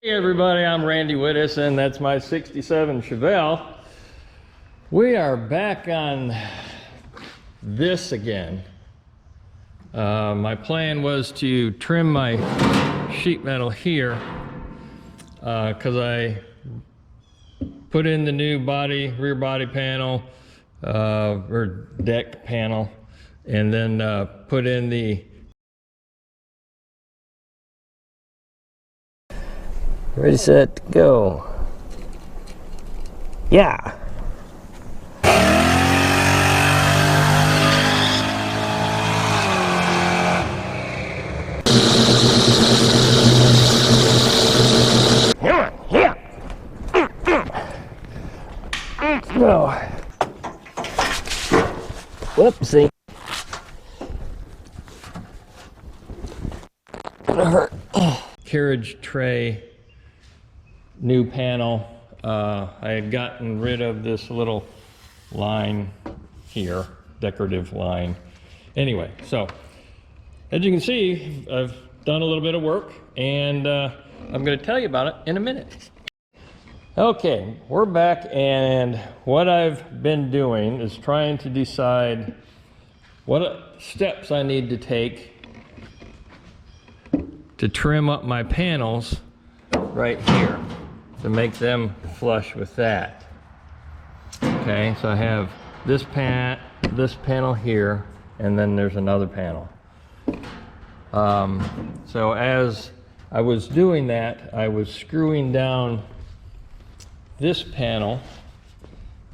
Hey everybody, I'm Randy Wittes, and that's my 67 Chevelle. We are back on this again. My plan was to trim my sheet metal here because I put in the new rear body panel or deck panel, and then put in the ready, set, go. Yeah. Yeah. No. Whoopsie. Gonna hurt. Carriage tray. New panel. I had gotten rid of this little line here, decorative line. Anyway, so as you can see, I've done a little bit of work, and I'm going to tell you about it in a minute. Okay, we're back, and what I've been doing is trying to decide what steps I need to take to trim up my panels right here, to make them flush with that. Okay, so I have this panel here, and then there's another panel. So as I was doing that, I was screwing down this panel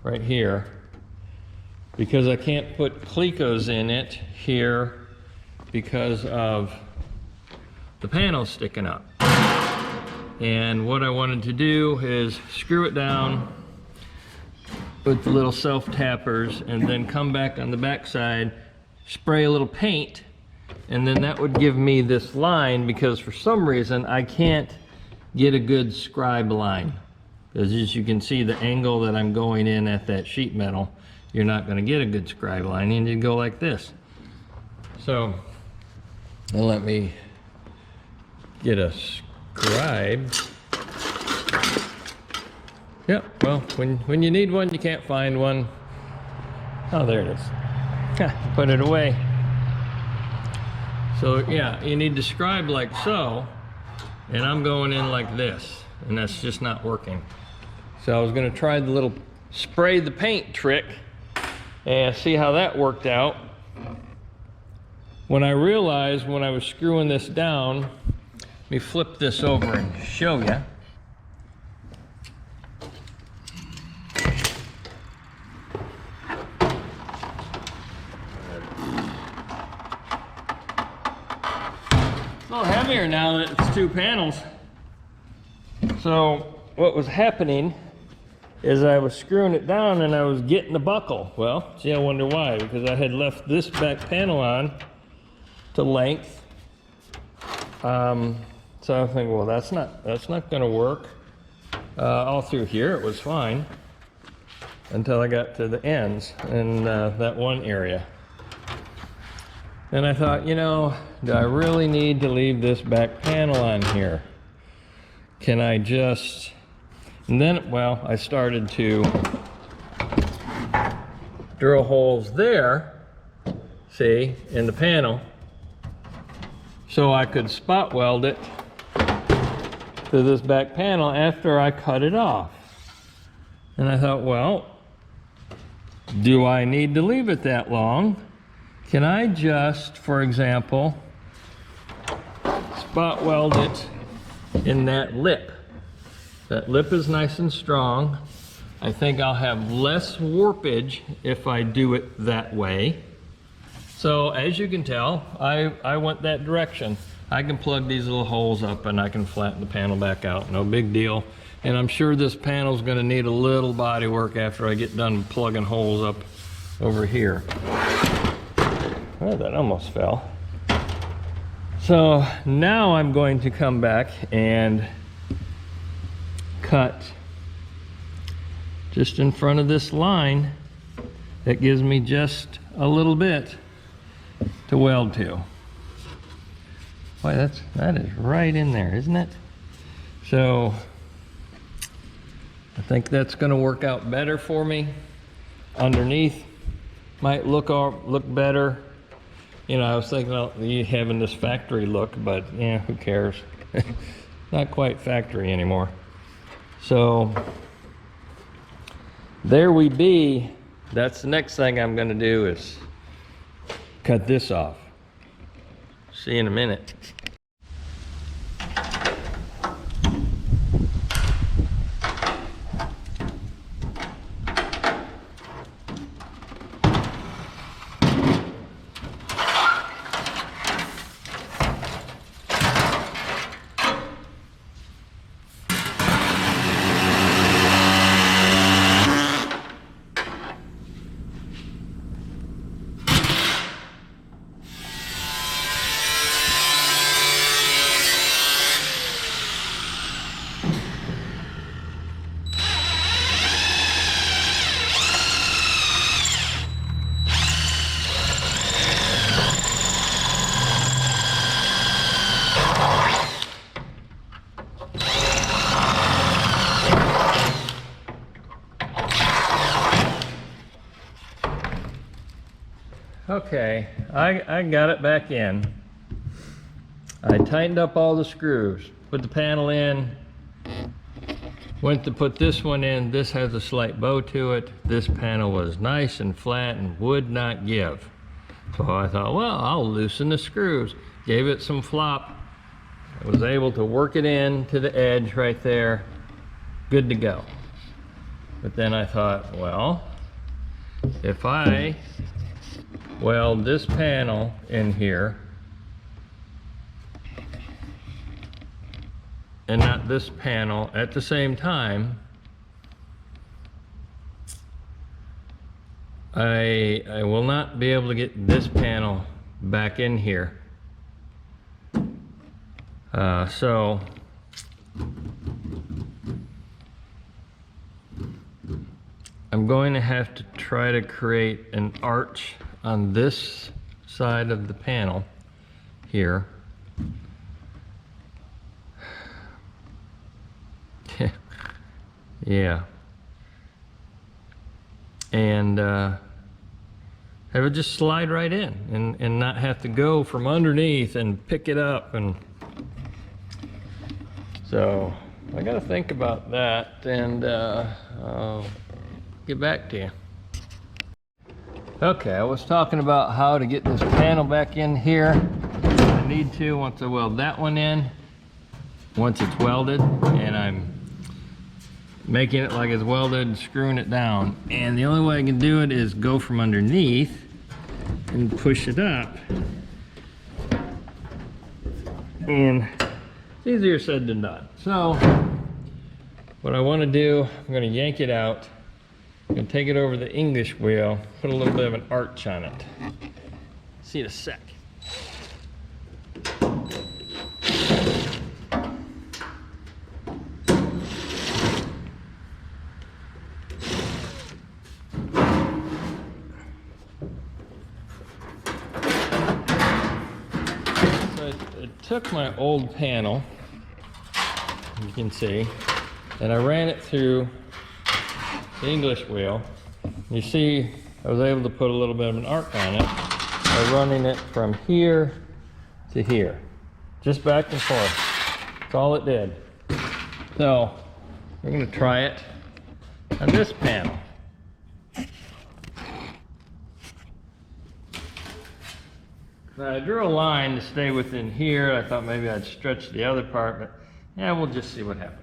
right here because I can't put clecos in it here because of the panel sticking up. And what I wanted to do is screw it down with the little self-tappers, and then come back on the back side, spray a little paint, and then that would give me this line, because for some reason I can't get a good scribe line. Because as you can see, the angle that I'm going in at that sheet metal, you're not going to get a good scribe line. You need to go like this. So let me get a scribe. Yep, well, when you need one, you can't find one. Oh, there it is. Put it away. So yeah, you need to scribe like so, and I'm going in like this, and that's just not working. So I was going to try the little spray the paint trick and see how that worked out. When I realized when I was screwing this down, let me flip this over and show you. It's a little heavier now that it's two panels. So what was happening is I was screwing it down and I was getting the buckle. Well, see, I wonder why. Because I had left this back panel on to length. So I think, well, that's not going to work. All through here it was fine until I got to the ends in that one area. And I thought, you know, do I really need to leave this back panel on here? Can I just... And then, well, I started to drill holes there, see, in the panel, so I could spot weld it to this back panel after I cut it off. And I thought, well, do I need to leave it that long? Can I just, for example, spot weld it in that lip? That lip is nice and strong. I think I'll have less warpage if I do it that way. So as you can tell, I went that direction. I can plug these little holes up and I can flatten the panel back out, no big deal. And I'm sure this panel's gonna need a little body work after I get done plugging holes up over here. Oh, that almost fell. So now I'm going to come back and cut just in front of this line. That gives me just a little bit to weld to. Boy, that is right in there, isn't it? So I think that's going to work out better for me. Underneath might look better. You know, I was thinking about having this factory look, but yeah, who cares? Not quite factory anymore. So there we be. That's the next thing I'm going to do is cut this off. See you in a minute. Okay, I got it back in. I tightened up all the screws, put the panel in, went to put this one in. This has a slight bow to it. This panel was nice and flat and would not give. So I thought, well, I'll loosen the screws. Gave it some flop. I was able to work it in to the edge right there. Good to go. But then I thought, well, if I weld this panel in here and not this panel at the same time, I will not be able to get this panel back in here. So I'm going to have to try to create an arch on this side of the panel here. Yeah. And have it just slide right in and not have to go from underneath and pick it up. And so I got to think about that, and I'll get back to you. Okay, I was talking about how to get this panel back in here. I need to, once I weld that one in, once it's welded, and I'm making it like it's welded, screwing it down. And the only way I can do it is go from underneath and push it up. And it's easier said than done. So what I want to do, I'm going to yank it out. I'm going to take it over the English wheel, put a little bit of an arch on it. See you in a sec. So I took my old panel, you can see, and I ran it through the English wheel. You see, I was able to put a little bit of an arc on it by running it from here to here, just back and forth. That's all it did. So we're going to try it on this panel. Now I drew a line to stay within here. I thought maybe I'd stretch the other part, but yeah, we'll just see what happens.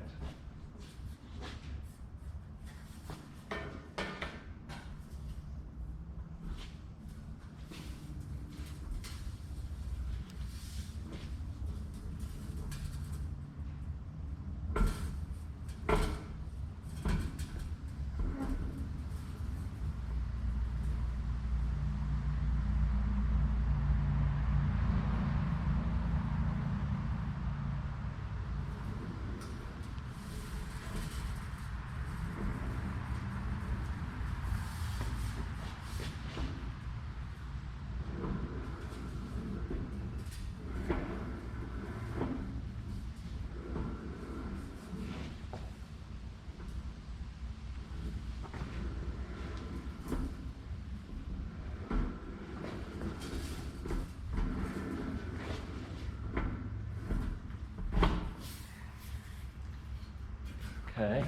Okay.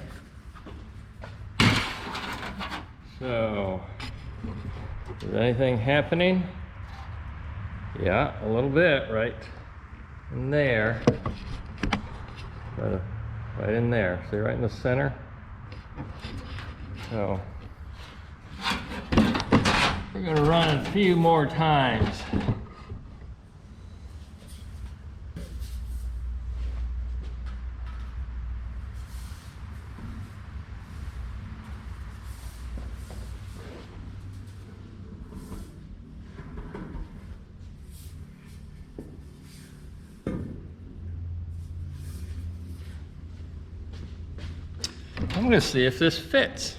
So, is anything happening? Yeah, a little bit right in there. Right in there. See, right in the center? So, we're going to run a few more times. I'm going to see if this fits.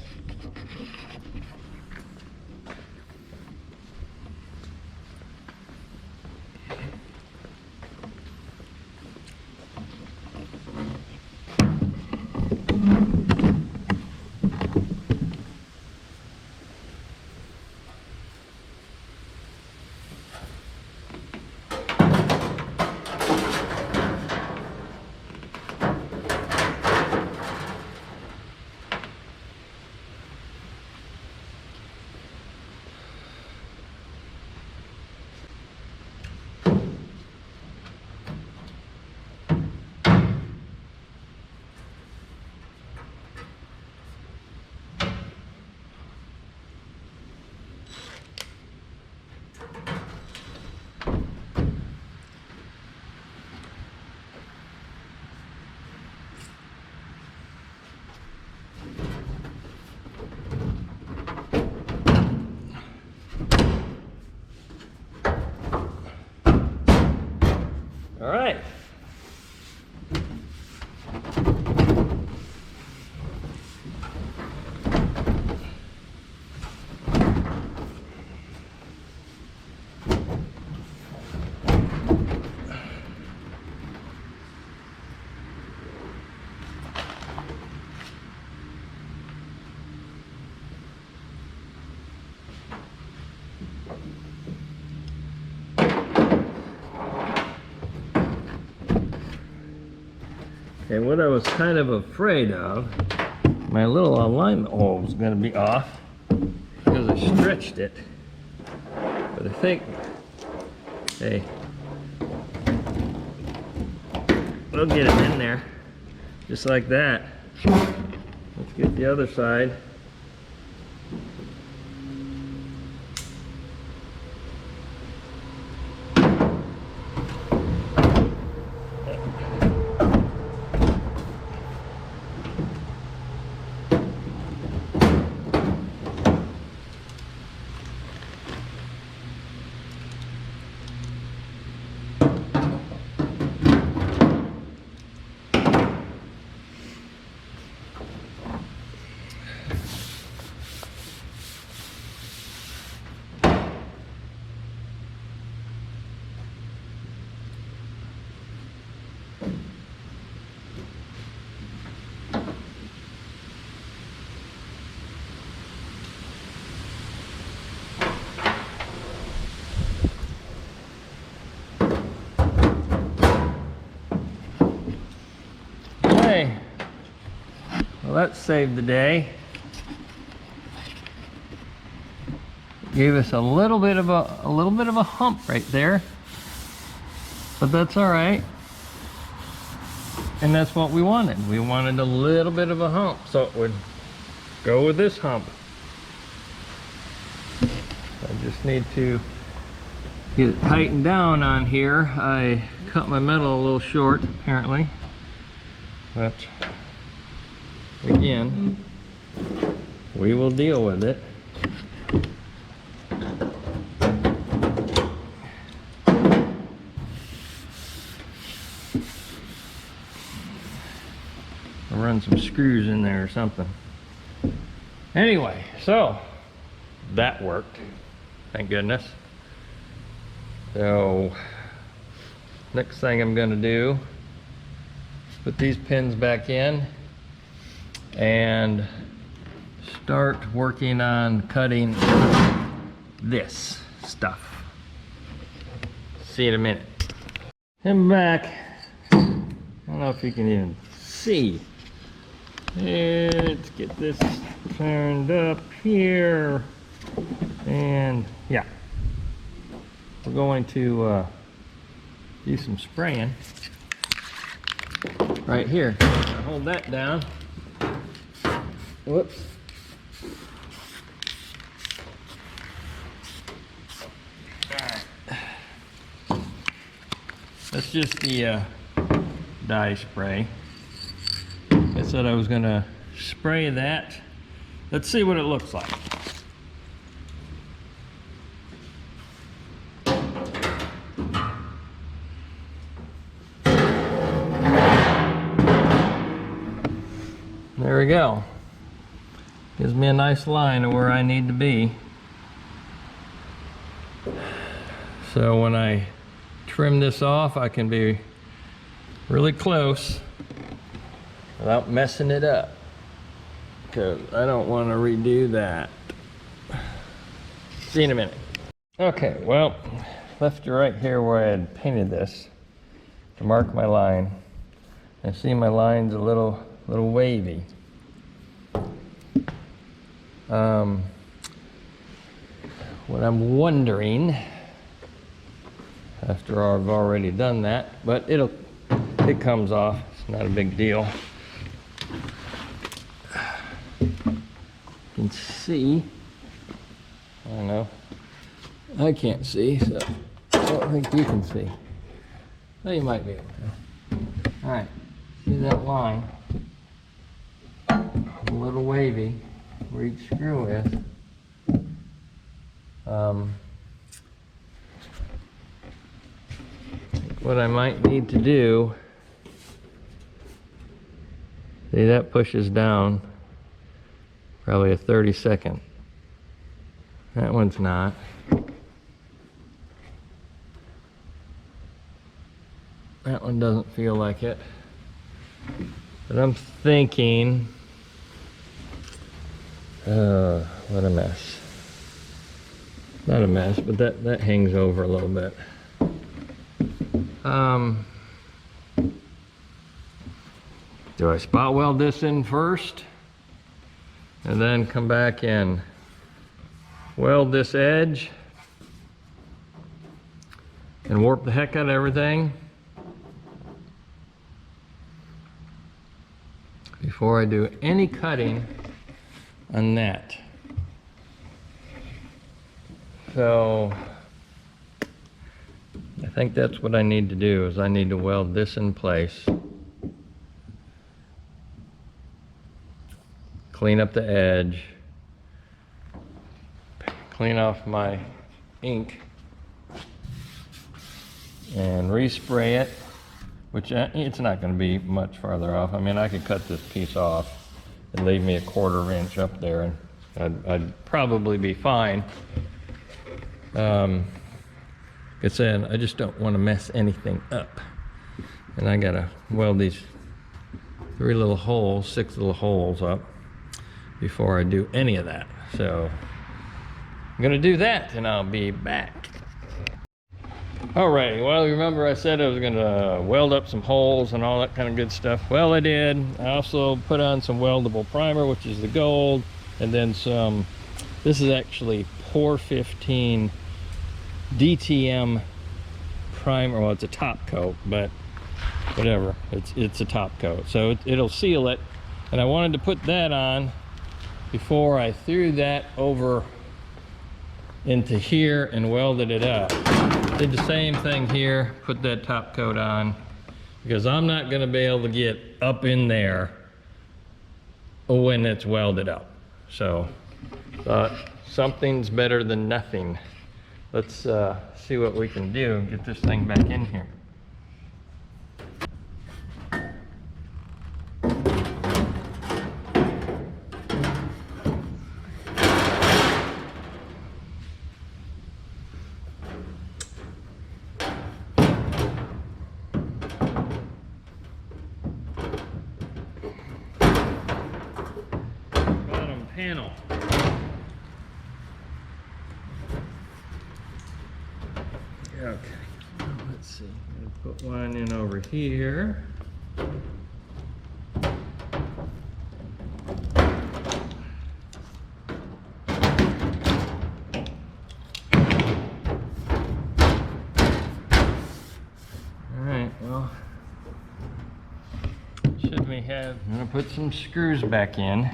All right. And what I was kind of afraid of, my little alignment hole was going to be off because I stretched it. But I think, hey, we'll get it in there, just like that. Let's get the other side. Okay, well that saved the day. Gave us a little bit of a hump right there, but that's all right. And that's what we wanted. We wanted a little bit of a hump, so it would go with this hump. I just need to get it tightened down on here. I cut my metal a little short, apparently. But again, we will deal with it. I'll run some screws in there or something. Anyway, so that worked. Thank goodness. So next thing I'm going to do, put these pins back in and start working on cutting this stuff. See you in a minute. I'm back. I don't know if you can even see. Let's get this turned up here. And yeah, we're going to do some spraying right here. Hold that down. Whoops. That's just the dye spray. I said I was gonna spray that. Let's see what it looks like. There we go. Gives me a nice line of where I need to be. So when I trim this off, I can be really close without messing it up, because I don't want to redo that. See you in a minute. Okay, well, left you right here where I had painted this to mark my line. I see my line's a little wavy. What I'm wondering, after I've already done that, but it comes off. It's not a big deal. You can see. I don't know. I can't see, so I don't think you can see. Well, you might be able to. All right. See that line? A little wavy where each screw is. What I might need to do, see, that pushes down probably a 32nd. That one's not. That one doesn't feel like it. But I'm thinking, what a mess. Not a mess, but that hangs over a little bit. Do I spot weld this in first and then come back and weld this edge and warp the heck out of everything before I do any cutting on that? So I think that's what I need to do, is I need to weld this in place, clean up the edge, clean off my ink, and respray it, which it's not going to be much farther off. I mean, I could cut this piece off and leave me a 1/4 inch up there, and I'd probably be fine. Like I said, I just don't want to mess anything up. And I gotta weld these 6 little holes up before I do any of that. So I'm gonna do that and I'll be back. Alright, well, remember I said I was gonna weld up some holes and all that kind of good stuff. Well, I did. I also put on some weldable primer, which is the gold, and then some, this is actually Pour 15 DTM primer. Well, it's a top coat, but whatever, it's a top coat, so it'll seal it. And I wanted to put that on before I threw that over into here and welded it up. Did the same thing here, put that top coat on, because I'm not going to be able to get up in there when it's welded up. So thought something's better than nothing. Let's see what we can do and get this thing back in here. Bottom panel. Okay, let's see. I'm gonna put one in over here. let me have, I'm gonna put some screws back in.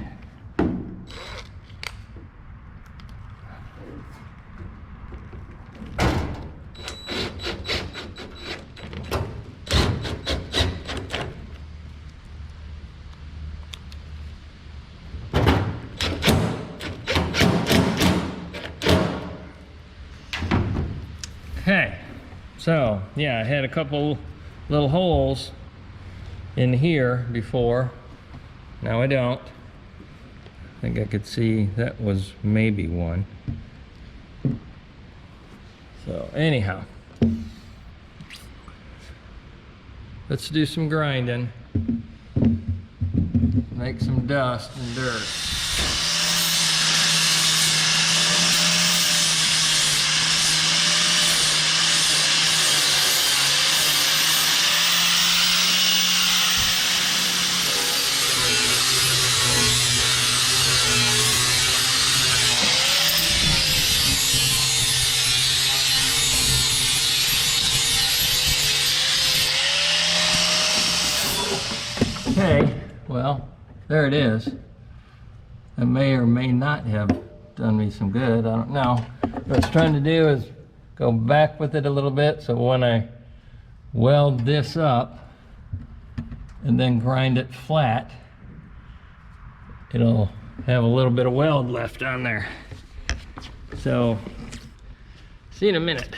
Okay, so yeah, I had a couple little holes in here before. Now I don't. I think I could see that was maybe one. So anyhow, let's do some grinding. Make some dust and dirt. Okay, well, there it is. It may or may not have done me some good, I don't know. What it's trying to do is go back with it a little bit, so when I weld this up and then grind it flat, it'll have a little bit of weld left on there. So, see you in a minute.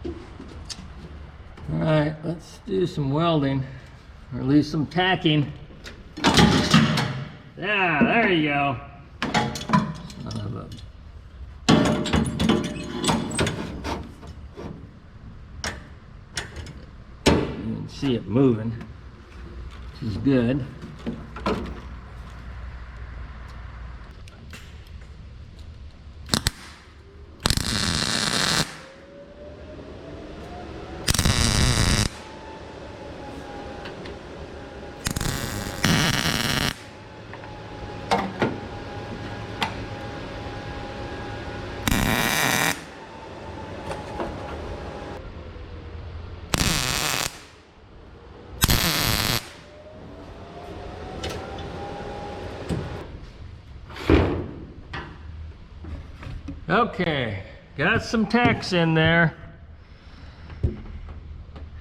All right, let's do some welding. Or at least some tacking. Yeah, there you go. You can see it moving, which is good. Okay, got some tacks in there.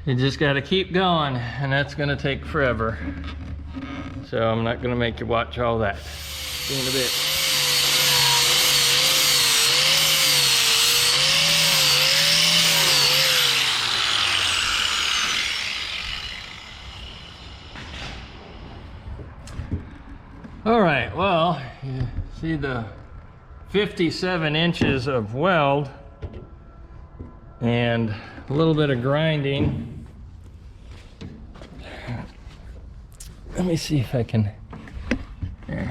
You just got to keep going, and that's going to take forever. So I'm not going to make you watch all that. See you in a bit. All right, well, you see the 57 inches of weld and a little bit of grinding. Let me see if I can, there.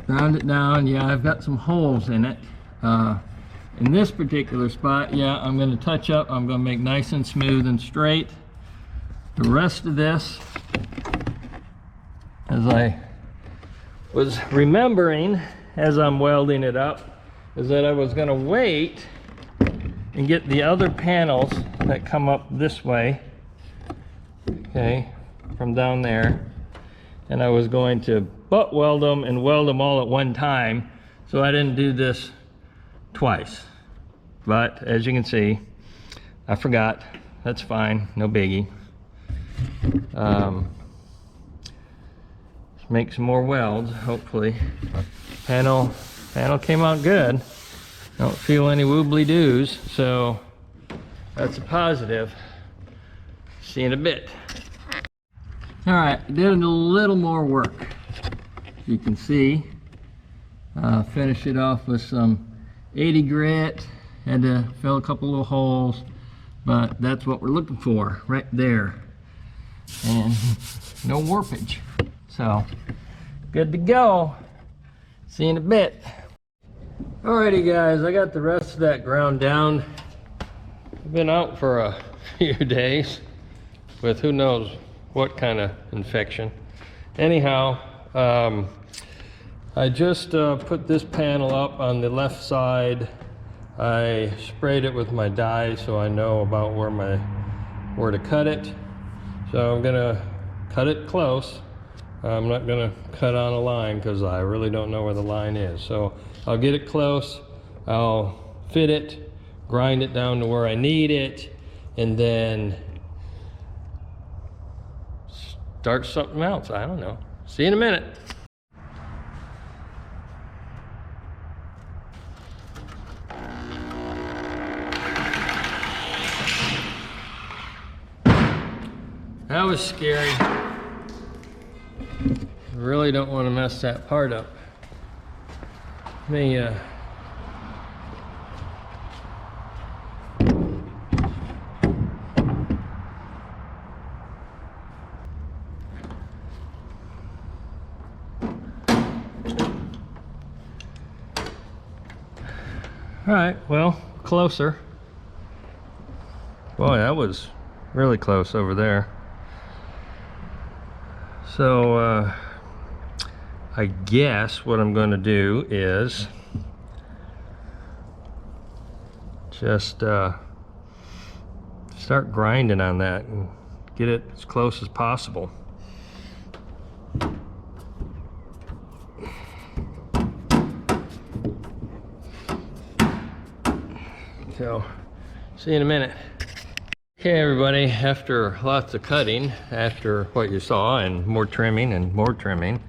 Ground it down. Yeah, I've got some holes in it. In this particular spot, yeah, I'm going to touch up. I'm going to make nice and smooth and straight. The rest of this, as I was remembering as I'm welding it up, is that I was going to wait and get the other panels that come up this way, okay, from down there, and I was going to butt weld them and weld them all at one time, so I didn't do this twice. But as you can see, I forgot. That's fine, no biggie. Make some more welds, hopefully. Panel came out good. Don't feel any woobly-doos, so that's a positive. See you in a bit. All right, did a little more work. You can see, finish it off with some 80 grit. Had to fill a couple of holes, but that's what we're looking for right there. And no warpage. So, good to go. See you in a bit. Alrighty guys, I got the rest of that ground down. I've been out for a few days with who knows what kind of infection. Anyhow, I just put this panel up on the left side. I sprayed it with my dye so I know about where to cut it. So I'm gonna cut it close. I'm not gonna cut on a line because I really don't know where the line is. So I'll get it close, I'll fit it, grind it down to where I need it, and then start something else. I don't know. See you in a minute. That was scary. Really don't want to mess that part up. Let me all right, well, closer. Boy, that was really close over there. So I guess what I'm going to do is just start grinding on that and get it as close as possible. So, see you in a minute. Okay, everybody, after lots of cutting, after what you saw, and more trimming and more trimming,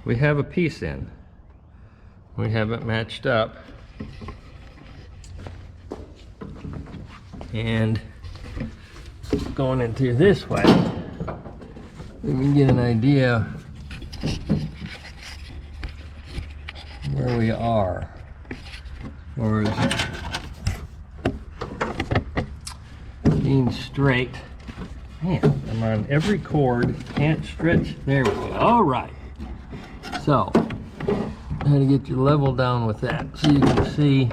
we have a piece in. We have it matched up. And going into this way, we can get an idea where we are. Or is it being straight? Man, I'm on every cord, can't stretch. There we go. All right. So, I had to get your level down with that so you can see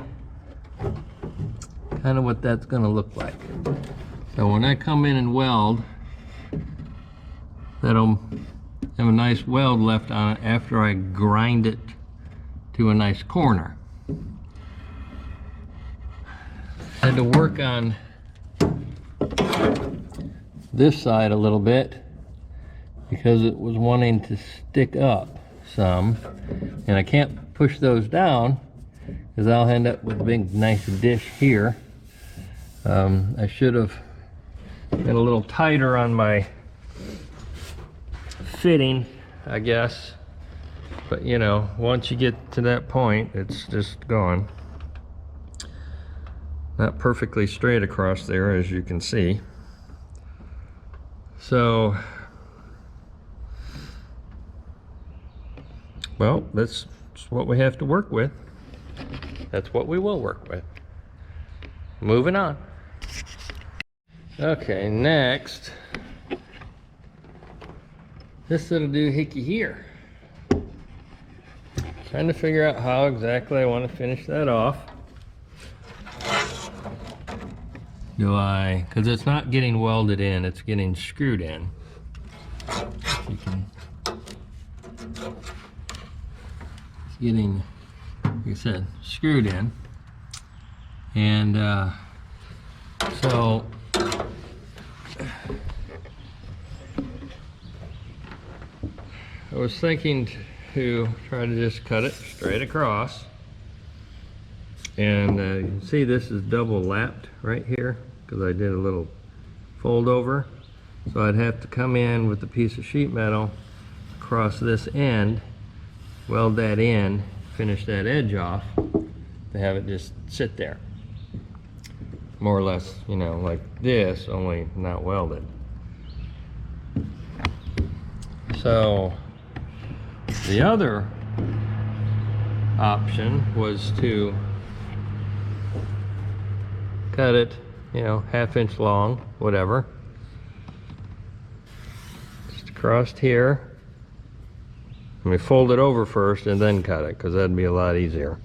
kind of what that's going to look like. So when I come in and weld, that'll have a nice weld left on it after I grind it to a nice corner. I had to work on this side a little bit because it was wanting to stick up some, and I can't push those down because I'll end up with a big nice dish here. I should have been a little tighter on my fitting, I guess, but you know, once you get to that point, it's just gone. Not perfectly straight across there, as you can see. So, well, that's what we have to work with. That's what we will work with. Moving on. Okay, next, this little doohickey here. Trying to figure out how exactly I want to finish that off. Do I, because it's not getting welded in, it's getting screwed in. You can, it's getting, like I said, screwed in. And so I was thinking to try to just cut it straight across. And you can see this is double lapped right here because I did a little fold over. So I'd have to come in with a piece of sheet metal across this end, weld that in, finish that edge off to have it just sit there. More or less, you know, like this, only not welded. So the other option was to cut it, you know, 1/2 inch long, whatever. Just across here. Let me fold it over first and then cut it, because that'd be a lot easier.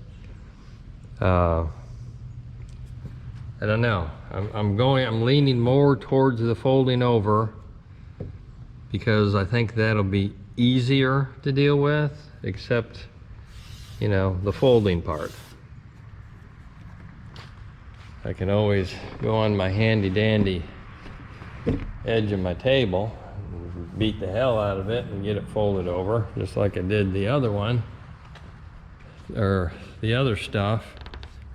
I don't know. I'm leaning more towards the folding over because I think that'll be easier to deal with, except, you know, the folding part. I can always go on my handy dandy edge of my table, beat the hell out of it and get it folded over, just like I did the other one, or the other stuff,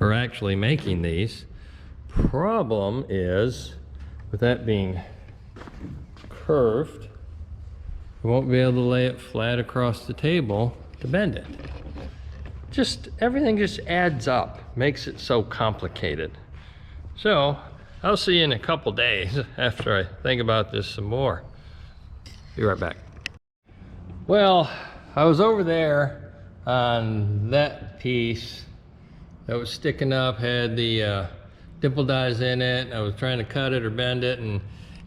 or actually making these. Problem is, with that being curved, I won't be able to lay it flat across the table to bend it. Just, everything just adds up, makes it so complicated. So, I'll see you in a couple days after I think about this some more. Be right back. Well, I was over there on that piece that was sticking up, had the dimple dies in it. I was trying to cut it or bend it, and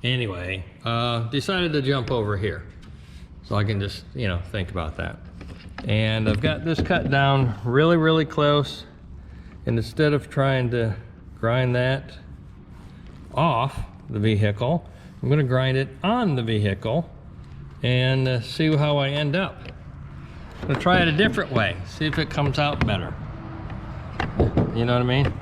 anyway, decided to jump over here so I can just, you know, think about that. And I've got this cut down really, really close, and instead of trying to grind that off the vehicle, I'm going to grind it on the vehicle and see how I end up. I'm going to try it a different way, see if it comes out better. You know what I mean?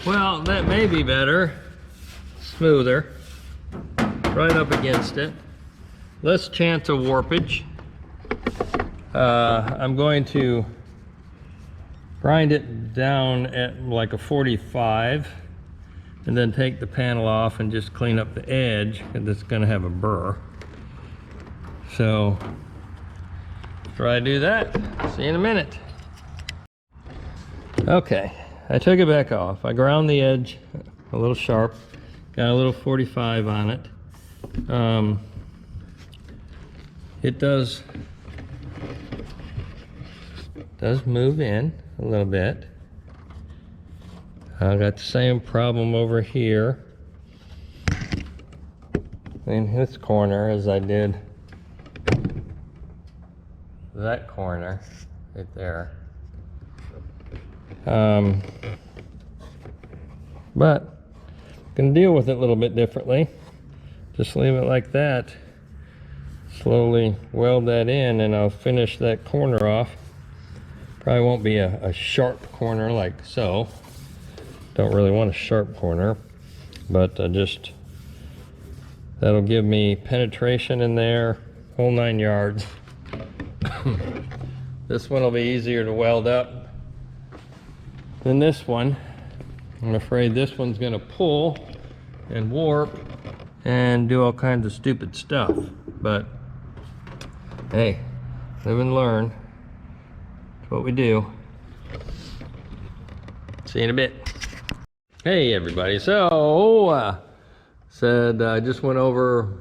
Well, that may be better, smoother, right up against it, less chance of warpage. I'm going to grind it down at like a 45 and then take the panel off and just clean up the edge, because it's going to have a burr. So, after I do that, see you in a minute. Okay. I took it back off. I ground the edge a little sharp, got a little 45 on it. It does move in a little bit. I got the same problem over here in this corner as I did that corner right there. But I'm gonna deal with it a little bit differently. Just leave it like that. Slowly weld that in, and I'll finish that corner off. Probably won't be a sharp corner like so. Don't really want a sharp corner, but just that'll give me penetration in there, whole 9 yards. This one will be easier to weld up than this one. I'm afraid this one's gonna pull and warp and do all kinds of stupid stuff. But hey, live and learn. That's what we do. See you in a bit. Hey everybody, so said I just went over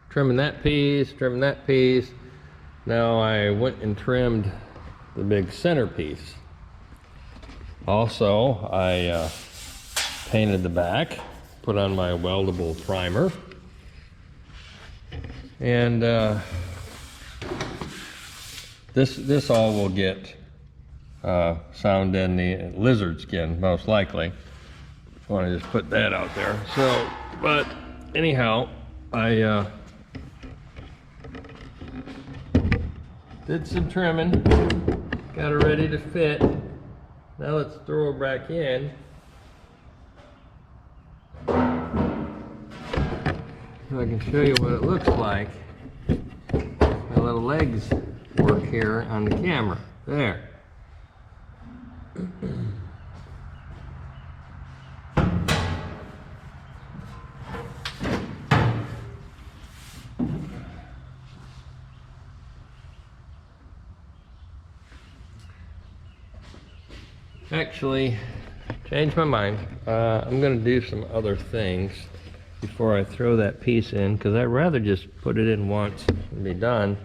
trimming that piece, Now I went and trimmed the big centerpiece. Also, I painted the back, put on my weldable primer, and this all will get sound in the lizard skin, most likely. I want to just put that out there. So, but anyhow, I did some trimming, got it ready to fit. Now let's throw her back in. So I can show you what it looks like. My little legs work here on the camera. There. Actually, changed my mind. I'm going to do some other things before I throw that piece in, because I'd rather just put it in once and be done.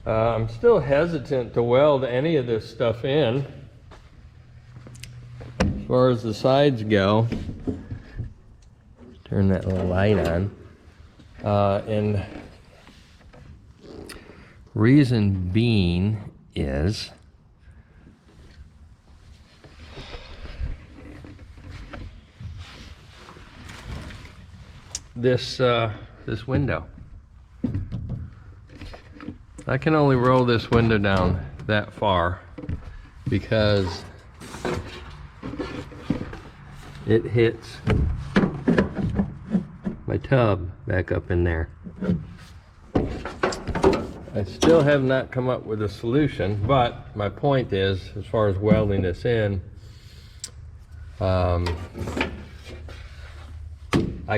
I'm still hesitant to weld any of this stuff in. as far as the sides go, turn that little light on. And reason being is this window. I can only roll this window down that far because it hits my tub back up in there. I still have not come up with a solution, but my point is, as far as welding this in, I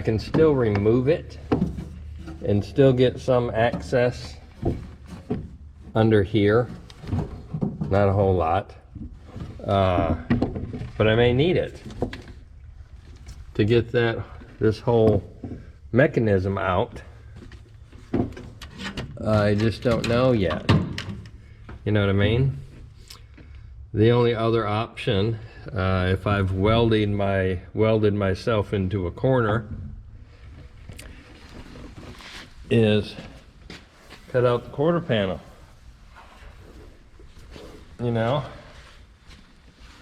can still remove it and still get some access under here. Not a whole lot, but I may need it to get this whole mechanism out. I just don't know yet. You know what I mean? The only other option, if I've welded myself into a corner, is cut out the quarter panel. You know,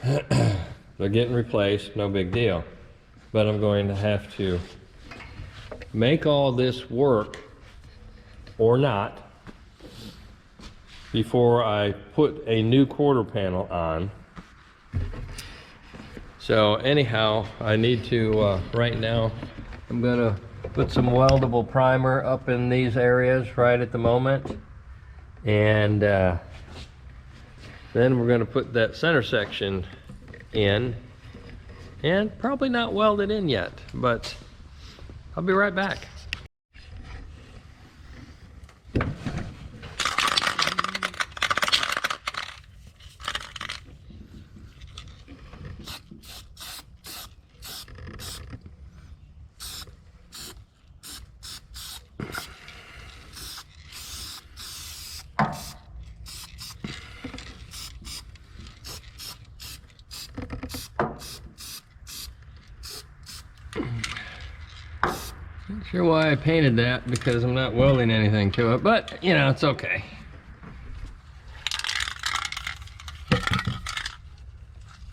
they're getting replaced, no big deal. But I'm going to have to make all this work or not before I put a new quarter panel on. So anyhow, I need to, right now, I'm gonna put some weldable primer up in these areas right at the moment. And then we're gonna put that center section in, and probably not weld it in yet, but I'll be right back. Not sure why I painted that, because I'm not welding anything to it, but you know, it's okay.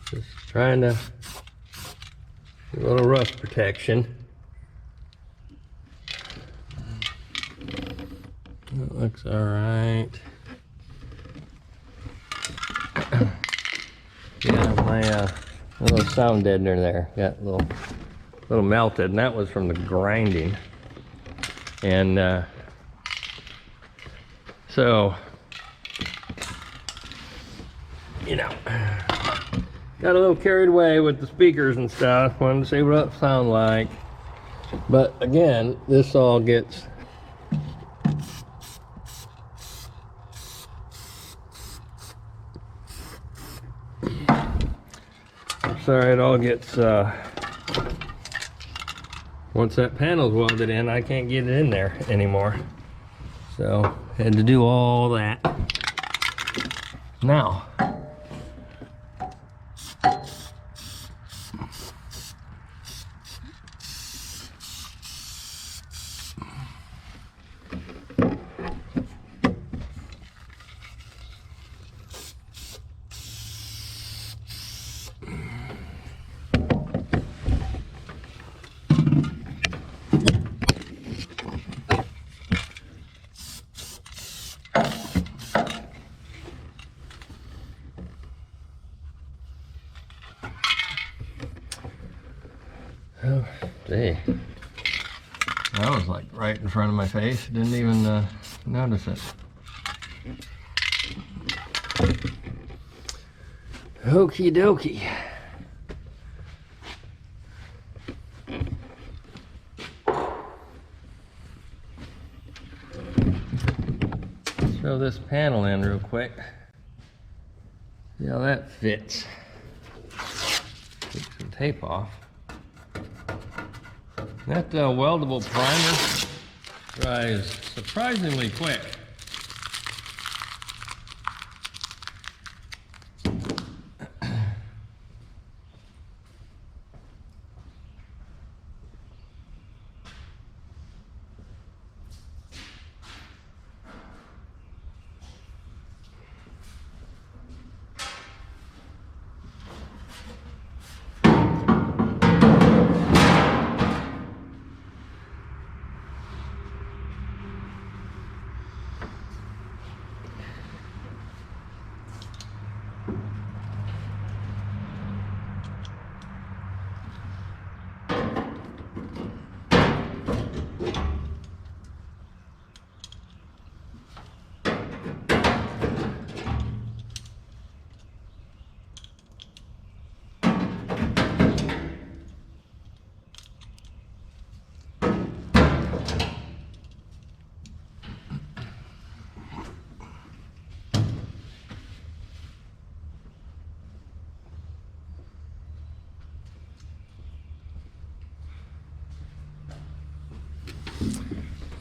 Just trying to do a little rust protection. That looks all right. Yeah, my little sound deadener there got a little melted, and that was from the grinding. And so, you know, got a little carried away with the speakers and stuff. Wanted to see what it sounded like. But again, this all gets it all gets once that panel's welded in, I can't get it in there anymore. So had to do all that. Now oh, gee. That was like right in front of my face. Didn't even notice it. Okie dokie. Throw this panel in real quick. See how that fits. Take some tape off. That weldable primer dries surprisingly quick.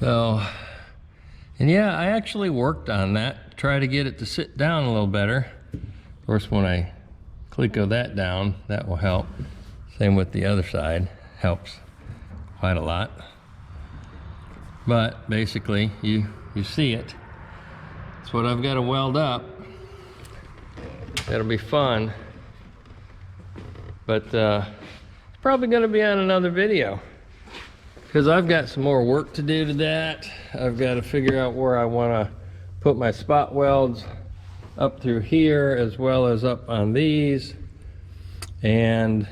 So, and yeah, I actually worked on that, try to get it to sit down a little better. Of course, when I Cleco that down, that will help. Same with the other side, helps quite a lot. But basically, you see it. That's what I've got to weld up. That'll be fun. But it's probably going to be on another video, because I've got some more work to do to that. I've got to figure out where I want to put my spot welds up through here, as well as up on these, and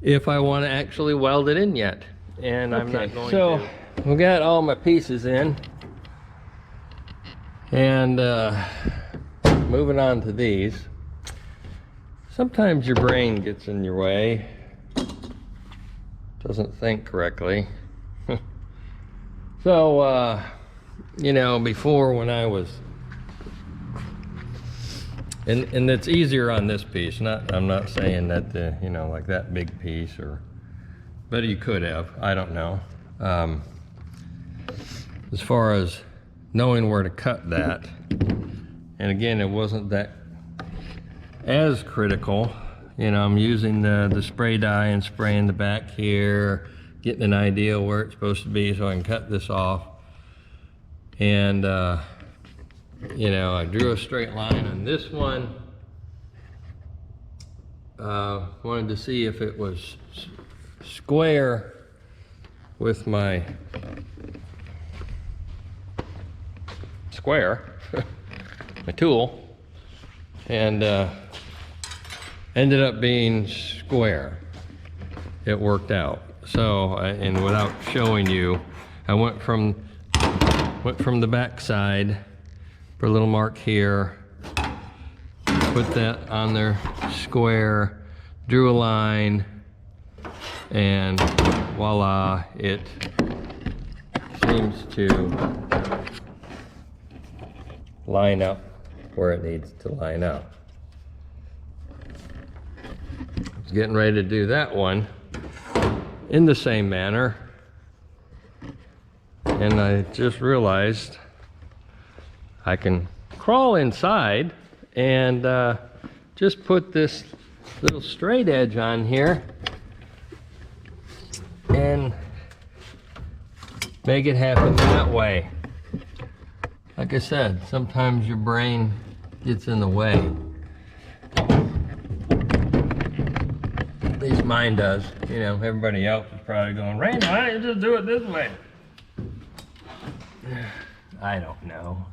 if I want to actually weld it in yet. And I'm not going to. So we got all my pieces in, and moving on to these. Sometimes your brain gets in your way, doesn't think correctly. So you know, before, when I was, and it's easier on this piece, I'm not saying that the, you know, like that big piece, or, but you could have, I don't know. As far as knowing where to cut that, and again, it wasn't that as critical. You know, I'm using the spray dye and spraying the back here, getting an idea where it's supposed to be so I can cut this off. And you know, I drew a straight line on this one. Wanted to see if it was square with my my tool, and ended up being square. It worked out. So, and without showing you, I went from the back side, put a little mark here, put that on there square, drew a line, and voila, it seems to line up where it needs to line up. I was getting ready to do that one in the same manner, and I just realized I can crawl inside and just put this little straight edge on here and make it happen that way. Like I said, sometimes your brain gets in the way. At least mine does. You know, everybody else is probably going, Randy, why don't you just do it this way? I don't know.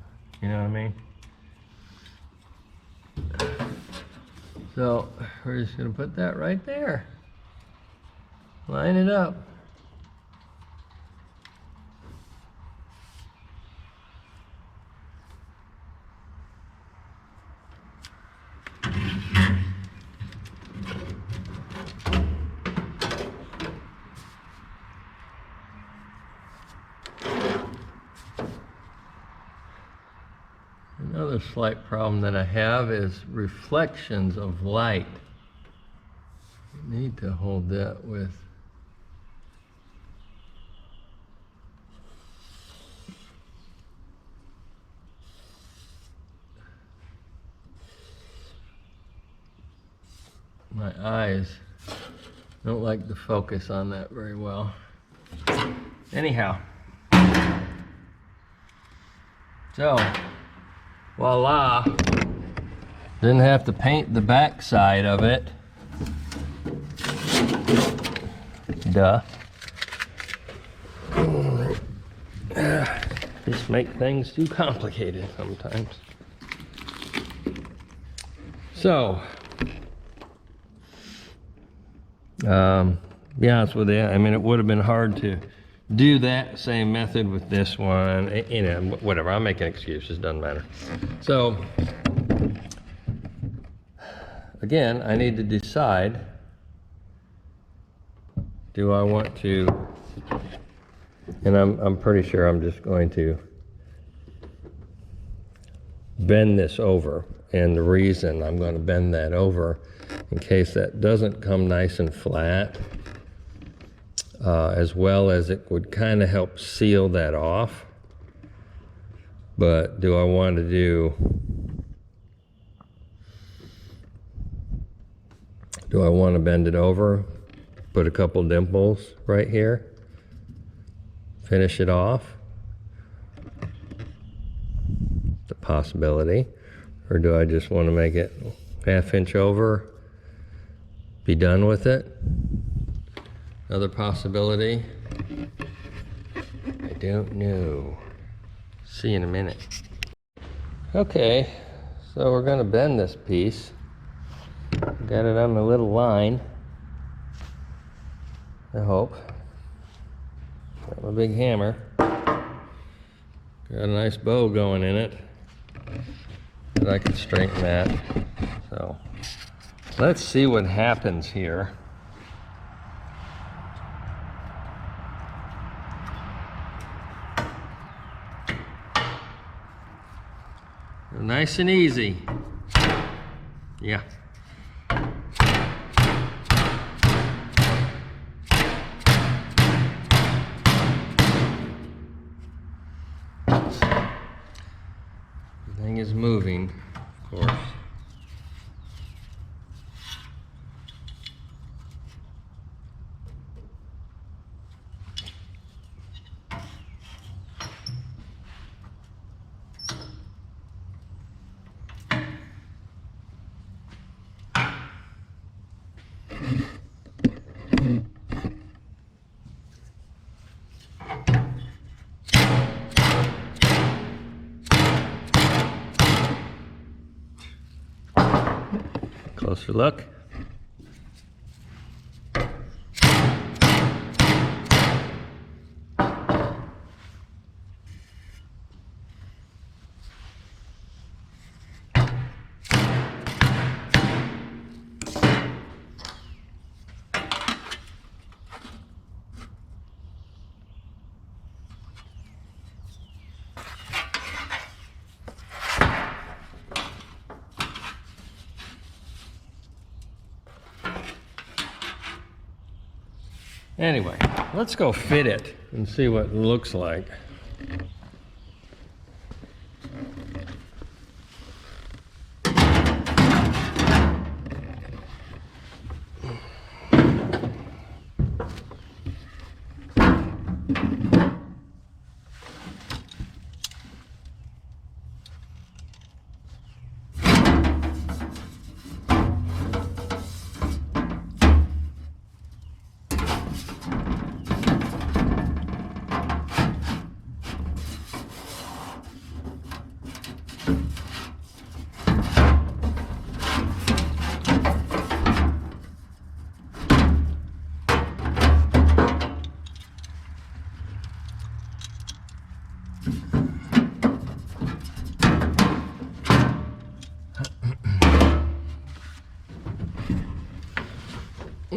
You know what I mean? So we're just gonna put that right there. Line it up. Another slight problem that I have is reflections of light. You need to hold that with my eyes. Don't like to focus on that very well. Anyhow, so voila, didn't have to paint the back side of it. Duh. Just make things too complicated sometimes. So, be honest with you, I mean, it would have been hard to do that same method with this one. You know, whatever, I'm making excuses, doesn't matter. So, again, I need to decide, do I want to, and I'm pretty sure I'm just going to bend this over. And the reason I'm going to bend that over, in case that doesn't come nice and flat, as well as it would kind of help seal that off. But do I want to bend it over, put a couple dimples right here, finish it off? It's a possibility. Or do I just want to make it ½ inch over, be done with it? Another possibility. I don't know. See you in a minute. Okay, so we're going to bend this piece. Got it on my little line, I hope. Got my big hammer. Got a nice bow going in it that I can straighten that. So let's see what happens here. Nice and easy. Yeah. The thing is moving, of course. Closer look. Anyway, let's go fit it and see what it looks like.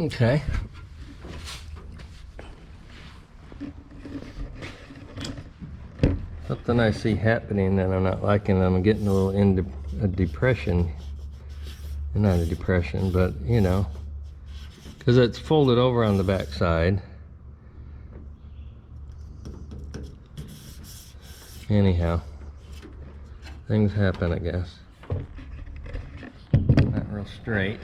Okay. Something I see happening that I'm not liking. I'm getting a little into a depression. Not a depression, but you know, because it's folded over on the back side. Anyhow, things happen, I guess. Not real straight.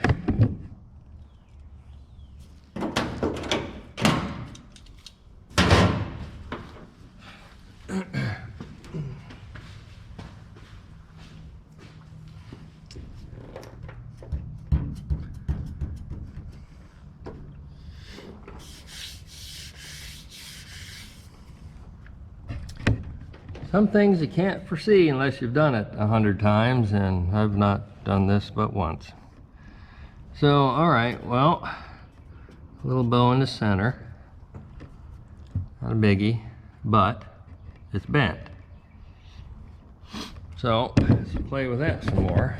Some things you can't foresee unless you've done it 100 times, and I've not done this but once. So, all right, well, a little bow in the center. Not a biggie, but it's bent. So, let's play with that some more.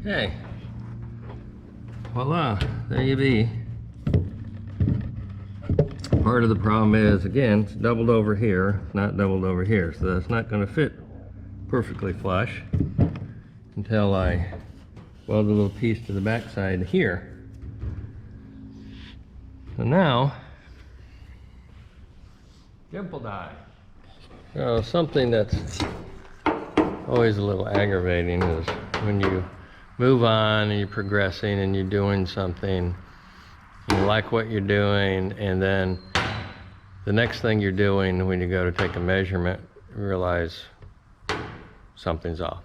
Okay. Voila, there you be. Part of the problem is, again, it's doubled over here, not doubled over here, so that's not going to fit perfectly flush until I weld a little piece to the back side here. So now, dimple die. So something that's always a little aggravating is when you move on and you're progressing and you're doing something, you like what you're doing, and then the next thing you're doing when you go to take a measurement, you realize something's off.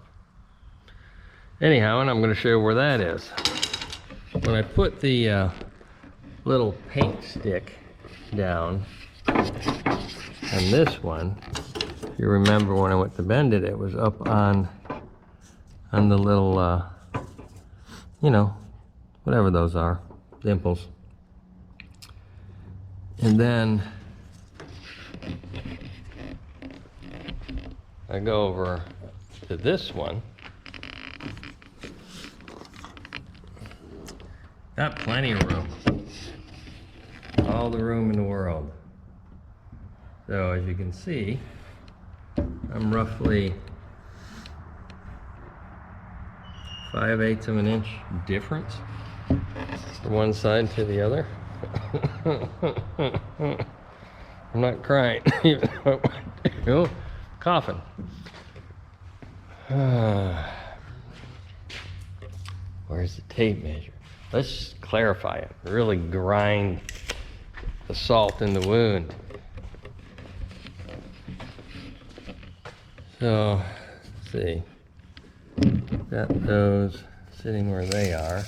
Anyhow, and I'm going to show you where that is. When I put the little paint stick down on this one, if you remember when I went to bend it, it was up on the little, you know, whatever those are, dimples. And then I go over to this one. Got plenty of room. All the room in the world. So as you can see, I'm roughly 5/8 of an inch difference from one side to the other. I'm not crying, even though I do. Coughing. Where's the tape measure? Let's just clarify it. Really grind the salt in the wound. So, let's see. Got those sitting where they are.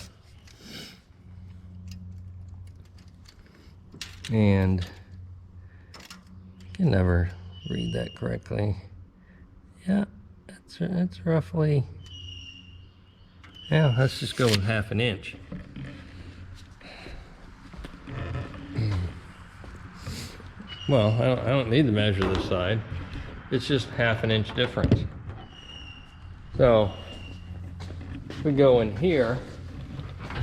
And you can never read that correctly. Yeah, that's roughly, yeah, let's just go with 1/2 inch. Well, I don't need to measure this side. It's just 1/2 inch difference. So we go in here,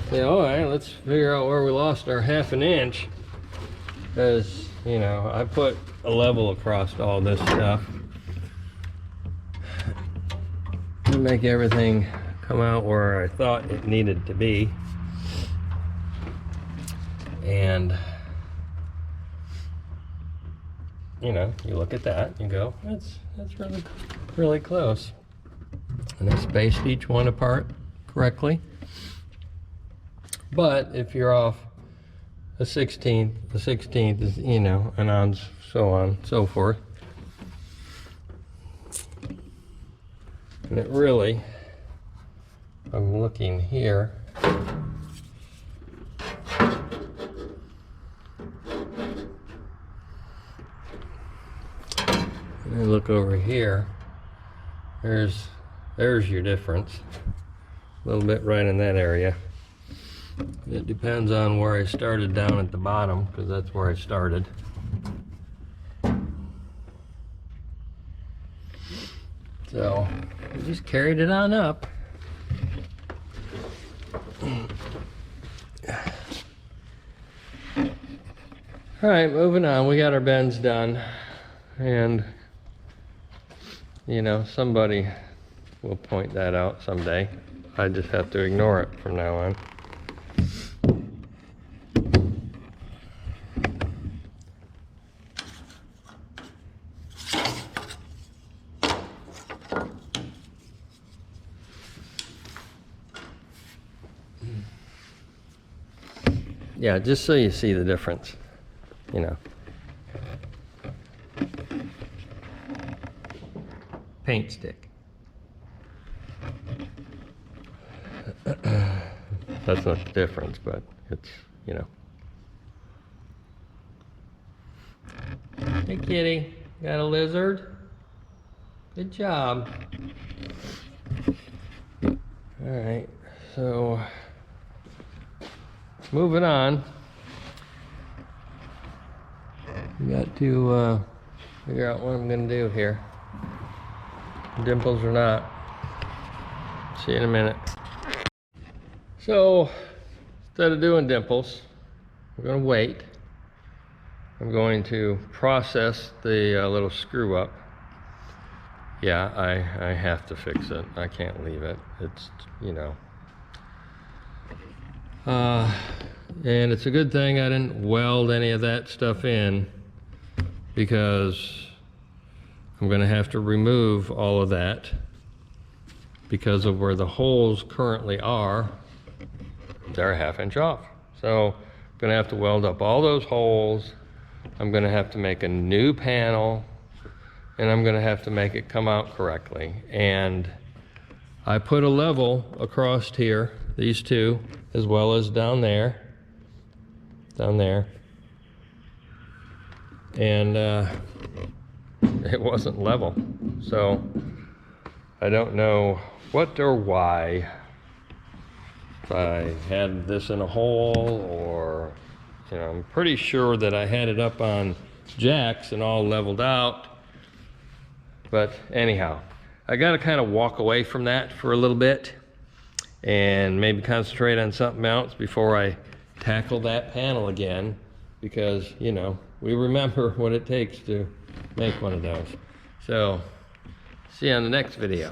say, all right, let's figure out where we lost our 1/2 inch. Because, you know, I put a level across all this stuff to make everything come out where I thought it needed to be. And, you know, you look at that and you go, that's really, really close. And I spaced each one apart correctly. But if you're off a 16th, the 16th is, you know, and on so forth. And it really, I'm looking here, and I look over here, there's your difference, a little bit right in that area. It depends on where I started down at the bottom, because that's where I started. So we just carried it on up. All right, moving on. We got our bends done, and you know, somebody will point that out someday. I just have to ignore it from now on. Yeah, just so you see the difference, you know. Paint stick. That's not the difference, but it's, you know. Hey kitty, got a lizard? Good job. All right, so moving on. We got to figure out what I'm gonna do here. Dimples or not. See you in a minute. So instead of doing dimples, we're going to wait. I'm going to process the little screw up. Yeah, I have to fix it. I can't leave it. It's, you know. And it's a good thing I didn't weld any of that stuff in, because I'm going to have to remove all of that because of where the holes currently are. They're a 1/2 inch off. So I'm going to have to weld up all those holes. I'm going to have to make a new panel, and I'm going to have to make it come out correctly. And I put a level across here, these two, as well as down there, and it wasn't level. So I don't know what or why. If I had this in a hole, or, you know, I'm pretty sure that I had it up on jacks and all leveled out. But anyhow, I got to kind of walk away from that for a little bit and maybe concentrate on something else before I tackle that panel again, because, you know, we remember what it takes to make one of those. So see you on the next video.